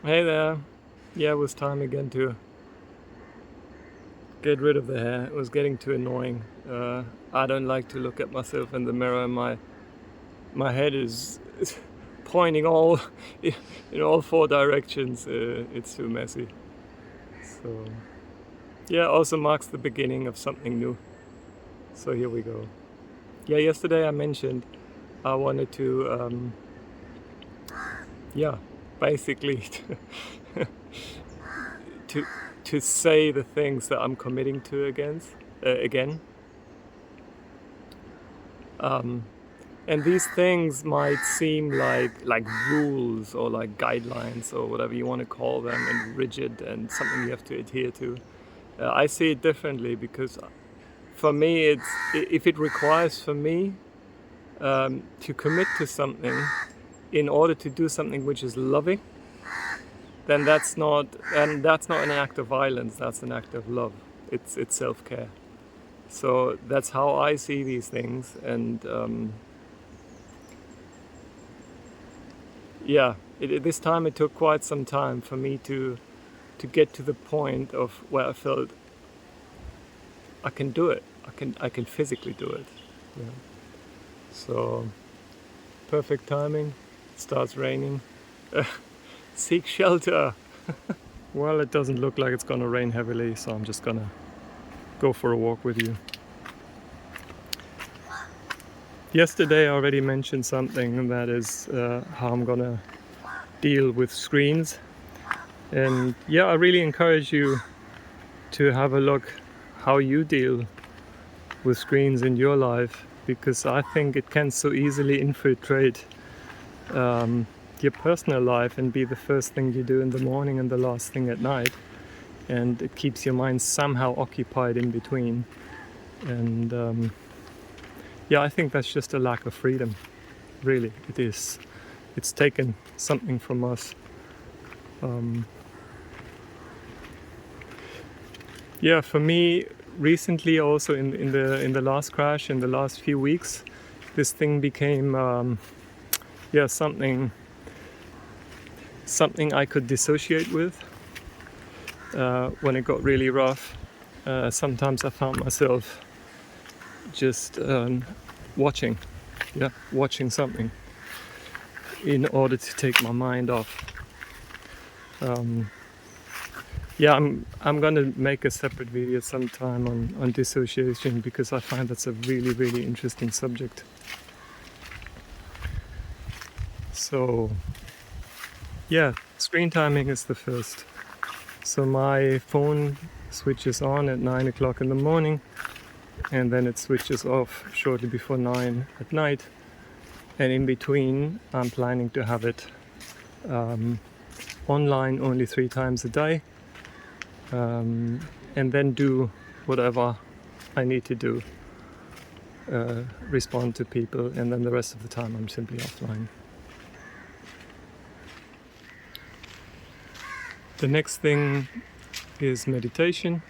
Hey there. Yeah, it was time again to get rid of the hair. It was getting too annoying. I don't like to look at myself in the mirror. My head is pointing all in all four directions. It's too messy. So yeah, also marks the beginning of something new. So here we go. Yeah, yesterday I mentioned I wanted to yeah, basically to to say the things that I'm committing to again. And these things might seem like rules or like guidelines or whatever you want to call them, and rigid and something you have to adhere to. I see it differently because for me, if it requires for me to commit to something in order to do something which is loving, then that's not an act of violence. That's an act of love. It's self-care. So that's how I see these things, and yeah, this time it took quite some time for me to get to the point of where I felt I can do it. I can physically do it. Yeah. So perfect timing. It starts raining. Seek shelter. Well, it doesn't look like it's gonna rain heavily, so I'm just gonna go for a walk with you. Yesterday I already mentioned something, and that is how I'm gonna deal with screens. And yeah, I really encourage you to have a look how you deal with screens in your life, because I think it can so easily infiltrate your personal life and be the first thing you do in the morning and the last thing at night, and it keeps your mind somehow occupied in between. And yeah, I think that's just a lack of freedom. Really, it is. It's taken something from us. Yeah, for me, recently, also in the last crash, in the last few weeks, this thing became yeah, something I could dissociate with. When it got really rough, sometimes I found myself just watching, yeah, watching something in order to take my mind off. Yeah, I'm gonna make a separate video sometime on dissociation, because I find that's a really interesting subject. So yeah, screen timing is the first. So my phone switches on at 9 o'clock in the morning, and then it switches off shortly before 9 at night. And in between, I'm planning to have it online only 3 times a day, and then do whatever I need to do, respond to people, and then the rest of the time I'm simply offline. The next thing is meditation.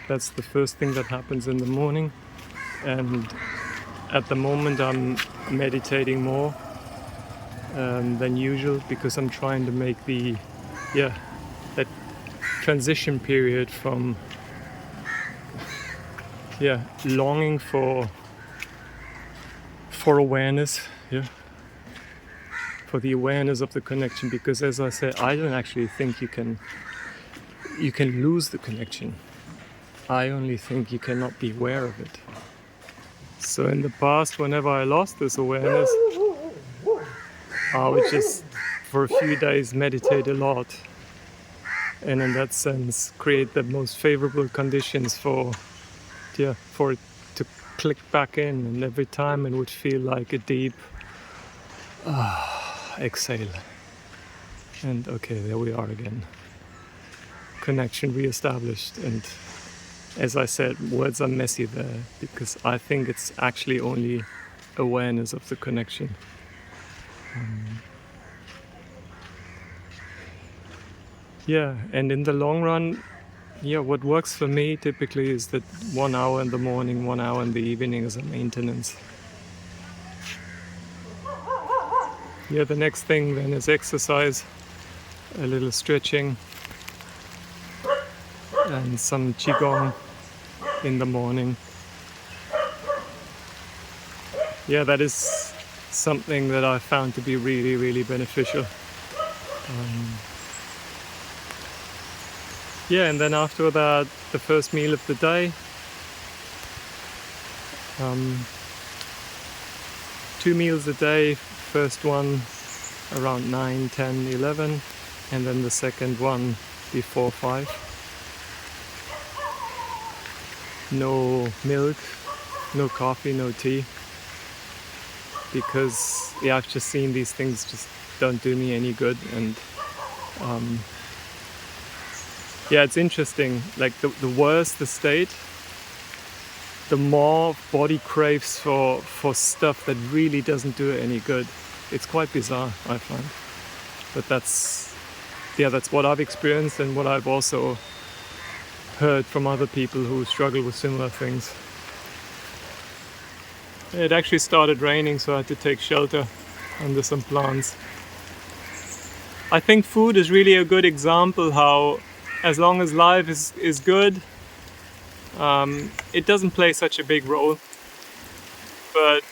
That's the first thing that happens in the morning, and at the moment I'm meditating more than usual, because I'm trying to make that transition period from longing for awareness, for the awareness of the connection, because as I said, I don't actually think you can lose the connection. I only think you cannot be aware of it. So in the past, whenever I lost this awareness, I would just for a few days meditate a lot, and in that sense create the most favorable conditions for it to click back in, and every time it would feel like a deep exhale, and okay, there we are again, connection reestablished. And as I said, words are messy there, because I think it's actually only awareness of the connection. Yeah, and in the long run, what works for me typically is that 1 hour in the morning, 1 hour in the evening is a maintenance. Yeah, the next thing then is exercise. a little stretching, and some qigong in the morning. Yeah, that is something that I found to be really, really beneficial. Yeah, and then after that, the first meal of the day. 2 meals a day. First one around 9, 10, 11, and then the second one before 5. No milk, no coffee, no tea, because yeah, I've just seen these things just don't do me any good. And yeah, it's interesting, like the worse the state, the more body craves for stuff that really doesn't do it any good. It's quite bizarre, I find. But that's what I've experienced, and what I've also heard from other people who struggle with similar things. It actually started raining, so I had to take shelter under some plants. I think food is really a good example how, as long as life is good, it doesn't play such a big role. But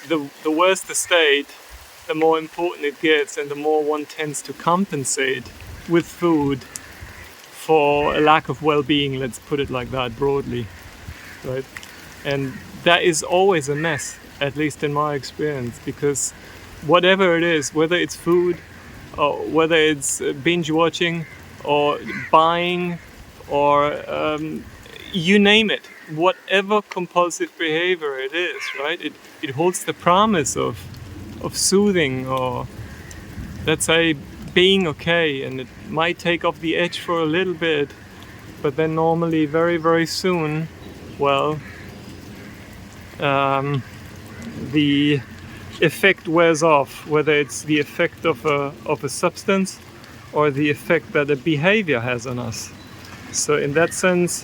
the worse the state, the more important it gets, and the more one tends to compensate with food for a lack of well-being, let's put it like that broadly, right? And that is always a mess, at least in my experience, because whatever it is, whether it's food, or whether it's binge watching, or buying, or you name it, whatever compulsive behavior it is, right? It holds the promise of soothing, or let's say being okay, and it might take off the edge for a little bit, but then normally very, very soon, well, the effect wears off, whether it's the effect of a substance or the effect that a behavior has on us. So in that sense,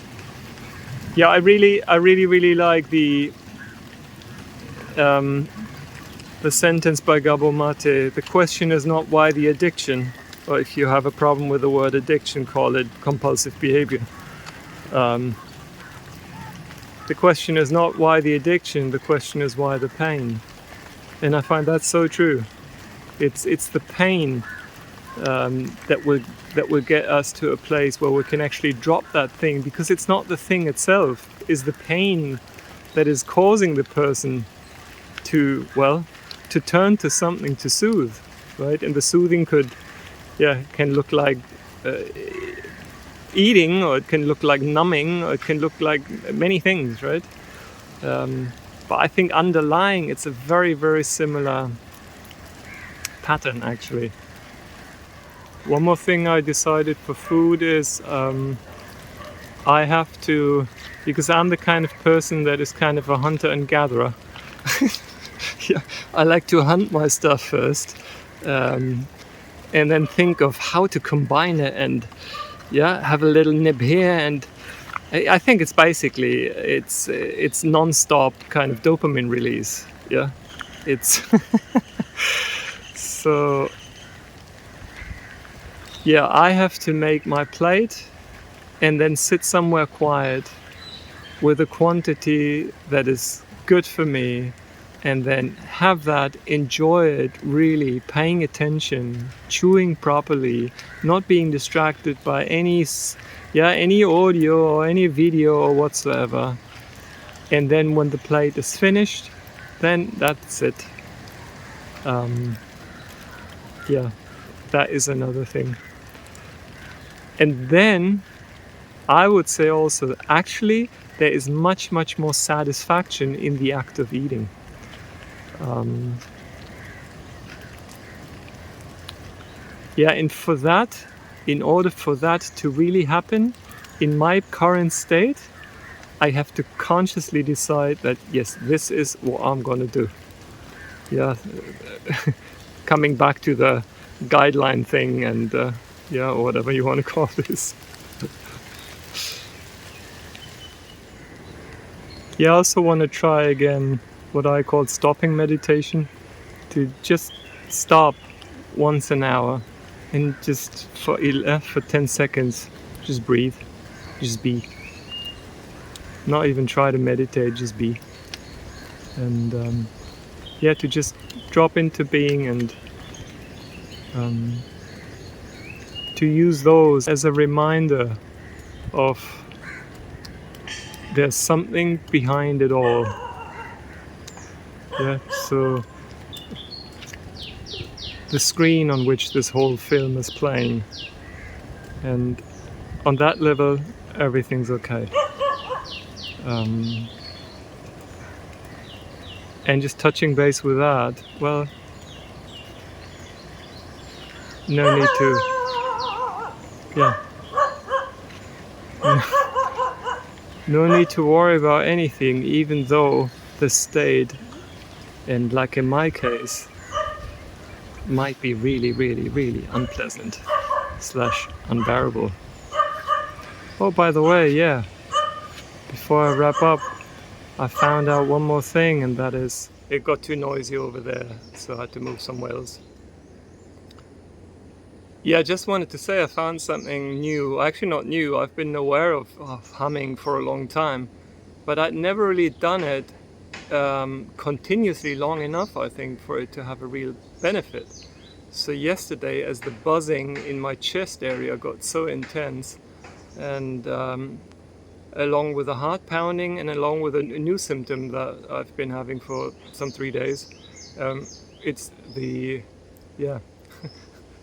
yeah, I really like the sentence by Gabor Mate. The question is not why the addiction, or if you have a problem with the word addiction, call it compulsive behavior. The question is not why the addiction, the question is why the pain. And I find that so true. It's the pain that will get us to a place where we can actually drop that thing, because it's not the thing itself, it's the pain that is causing the person to turn to something to soothe, right? And the soothing can look like eating, or it can look like numbing, or it can look like many things, right? But I think underlying, it's a very, very similar pattern, actually. One more thing I decided for food is I have to, because I'm the kind of person that is kind of a hunter and gatherer. Yeah, I like to hunt my stuff first, and then think of how to combine it, and have a little nib here. And I think it's basically it's non-stop kind of dopamine release. Yeah, it's so yeah, I have to make my plate and then sit somewhere quiet with a quantity that is good for me, and then have that, enjoy it, really paying attention, chewing properly, not being distracted by any audio or any video or whatsoever. And then when the plate is finished, then that's it. That is another thing. And then I would say also, actually, there is much, much more satisfaction in the act of eating. And for that, in order for that to really happen, in my current state, I have to consciously decide that, yes, this is what I'm going to do. Yeah, coming back to the guideline thing, and or whatever you want to call this. I also want to try again what I call stopping meditation, to just stop once an hour and just for 10 seconds, just breathe, just be. Not even try to meditate, just be. And yeah, to just drop into being, and to use those as a reminder of there's something behind it all. Yeah, so the screen on which this whole film is playing, and on that level everything's okay. And just touching base with that, well, no need to, yeah, no need to worry about anything, even though the state, and like in my case, might be really, really, really unpleasant / unbearable. Oh, by the way, yeah, before I wrap up, I found out one more thing, and that is it got too noisy over there, so I had to move somewhere else. Yeah, I just wanted to say I found something new. Actually, not new. I've been aware of humming for a long time, but I'd never really done it continuously long enough, I think, for it to have a real benefit. So yesterday, as the buzzing in my chest area got so intense, and along with the heart pounding, and along with a new symptom that I've been having for some 3 days, it's the, yeah,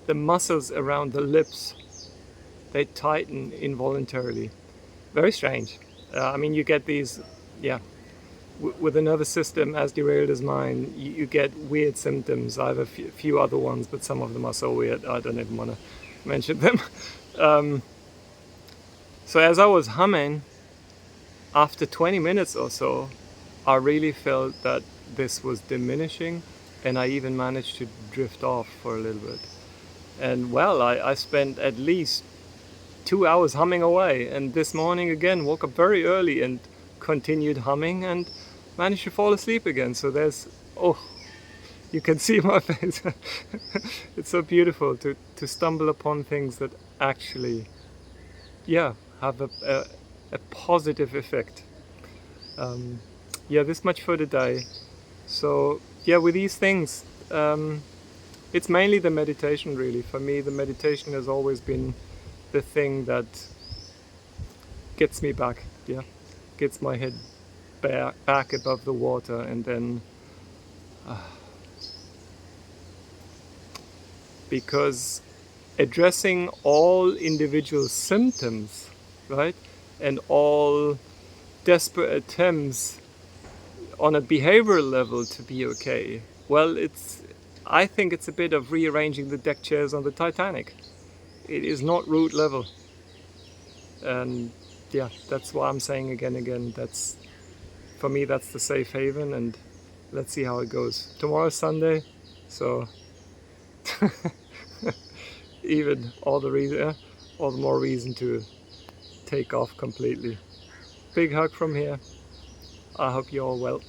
the muscles around the lips, they tighten involuntarily. Very strange. I mean, you get these, yeah, with a nervous system as derailed as mine, you get weird symptoms. I have a few other ones, but some of them are so weird I don't even want to mention them. So as I was humming, after 20 minutes or so, I really felt that this was diminishing, and I even managed to drift off for a little bit. And well, I spent at least 2 hours humming away, and this morning again woke up very early and continued humming and managed to fall asleep again. So there's, oh, you can see my face. It's so beautiful to stumble upon things that actually, yeah, have a positive effect. Yeah, this much for today. So yeah, with these things, it's mainly the meditation, really. For me, the meditation has always been the thing that gets me back, yeah, gets my head back above the water, and then because addressing all individual symptoms, right, and all desperate attempts on a behavioral level to be okay, well, I think it's a bit of rearranging the deck chairs on the Titanic. It is not root level. And yeah, that's why I'm saying again, that's, for me, that's the safe haven, and let's see how it goes. Tomorrow's Sunday, so even all the more reason to take off completely. Big hug from here. I hope you're all well.